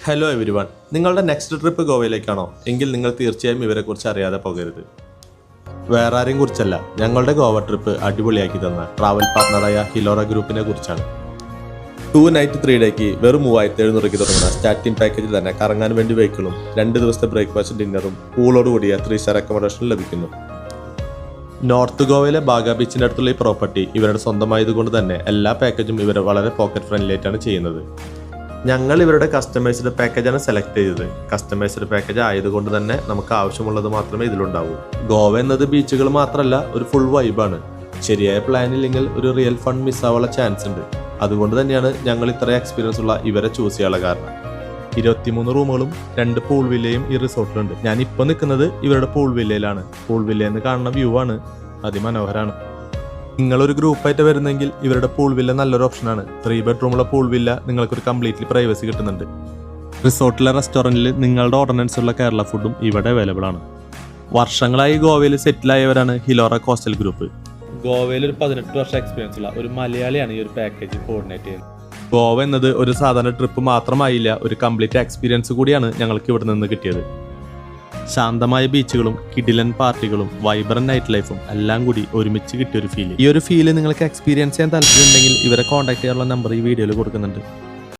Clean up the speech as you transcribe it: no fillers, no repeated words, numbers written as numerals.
Hello everyone, നിങ്ങളുടെ next trip ഗോവയിലേക്കാണോ? എങ്കിൽ നിങ്ങൾ തീർച്ചയായും ഇവരെക്കുറിച്ച് അറിയാതെ പോകരുത്. വേറെ ആരെയും കുറിച്ചല്ല, ഞങ്ങളുടെ ഗോവ ട്രിപ്പ് അടിപൊളിയാക്കി തന്ന ട്രാവൽ പാർട്ണറായ ഹിലോറ ഗ്രൂപ്പിനെ കുറിച്ചാണ്. 2 നൈറ്റ് 3 ഡേക്ക് വെറും 3700 തുടങ്ങുന്ന സ്റ്റാർട്ടിംഗ് പാക്കേജിൽ തന്നെ കറങ്ങാൻ വേണ്ടി വെഹിക്കിളും 2 ദിവസത്തെ ബ്രേക്ക്ഫാസ്റ്റ് ഡിന്നറും പൂളോട് കൂടിയ 3 സ്റ്റാർ അക്കോമഡേഷനും ലഭിക്കുന്നു. നോർത്ത് ഗോവയിലെ ബാഗ ബീച്ചിന്റെ അടുത്തുള്ള ഈ പ്രോപ്പർട്ടി ഇവരുടെ സ്വന്തമായതുകൊണ്ട് തന്നെ എല്ലാ പാക്കേജും ഇവർ വളരെ പോക്കറ്റ് ഫ്രണ്ട്ലി ആയിട്ടാണ് ചെയ്യുന്നത്. ഞങ്ങൾ ഇവരുടെ കസ്റ്റമൈസ്ഡ് പാക്കേജാണ് സെലക്ട് ചെയ്തത്. കസ്റ്റമൈസ്ഡ് പാക്കേജ് ആയതുകൊണ്ട് തന്നെ നമുക്ക് ആവശ്യമുള്ളത് മാത്രമേ ഇതിലുണ്ടാവൂ. ഗോവ എന്നത് ബീച്ചുകൾ മാത്രമല്ല, ഒരു ഫുൾ വൈബാണ്. ശരിയായ പ്ലാൻ ഇല്ലെങ്കിൽ ഒരു റിയൽ ഫണ്ട് മിസ്സാവാനുള്ള ചാൻസ് ഉണ്ട്. അതുകൊണ്ട് തന്നെയാണ് ഞങ്ങൾ ഇത്ര എക്സ്പീരിയൻസ് ഉള്ള ഇവരെ ചൂസ് ചെയ്യാനുള്ള കാരണം. 23 റൂമുകളും 2 പൂൾ വില്ലയും ഈ റിസോർട്ടിലുണ്ട്. ഞാൻ ഇപ്പോൾ നിൽക്കുന്നത് ഇവരുടെ പൂൾ വില്ലയിലാണ്. പൂൾ വില്ലയിൽ നിന്ന് കാണുന്ന വ്യൂ ആണ് അതിമനോഹരമാണ്. നിങ്ങളൊരു ഗ്രൂപ്പായിട്ട് വരുന്നെങ്കിൽ ഇവരുടെ പൂൾ വില്ല നല്ലൊരു ഓപ്ഷനാണ്. 3 ബെഡ്റൂമുള്ള പൂൾ വില്ല നിങ്ങൾക്കൊരു കംപ്ലീറ്റ്ലി പ്രൈവസി കിട്ടുന്നുണ്ട്. റിസോർട്ടിലെ റെസ്റ്റോറൻറ്റിൽ നിങ്ങളുടെ ഓർഡിനൻസുള്ള കേരള ഫുഡും ഇവിടെ അവൈലബിൾ ആണ്. വർഷങ്ങളായി ഗോവയിൽ സെറ്റിലായവരാണ് ഹിലോറ കോസ്റ്റൽ ഗ്രൂപ്പ്. ഗോവയിൽ ഒരു 18 വർഷം എക്സ്പീരിയൻസ് ഉള്ള ഒരു മലയാളിയാണ് ഈ ഒരു പാക്കേജ് കോർഡിനേറ്റ് ചെയ്യുന്നത്. ഗോവ എന്നത് ഒരു സാധാരണ ട്രിപ്പ് മാത്രമായില്ല, ഒരു കംപ്ലീറ്റ് എക്സ്പീരിയൻസ് കൂടിയാണ് ഞങ്ങൾക്ക് ഇവിടെ നിന്ന് കിട്ടിയത്. ശാന്തമായ ബീച്ചുകളും കിഡിലൻ പാർട്ടികളും വൈബ്രന്റ് നൈറ്റ് ലൈഫും എല്ലാം കൂടി ഒരുമിച്ച് കിട്ടിയ ഒരു ഫീൽ. ഈ ഒരു ഫീല് നിങ്ങൾക്ക് എക്സ്പീരിയൻസ് ചെയ്യാൻ താല്പര്യമുണ്ടെങ്കിൽ ഇവരെ കോൺടാക്ട് ചെയ്യാനുള്ള നമ്പർ ഈ വീഡിയോയിൽ കൊടുക്കുന്നുണ്ട്.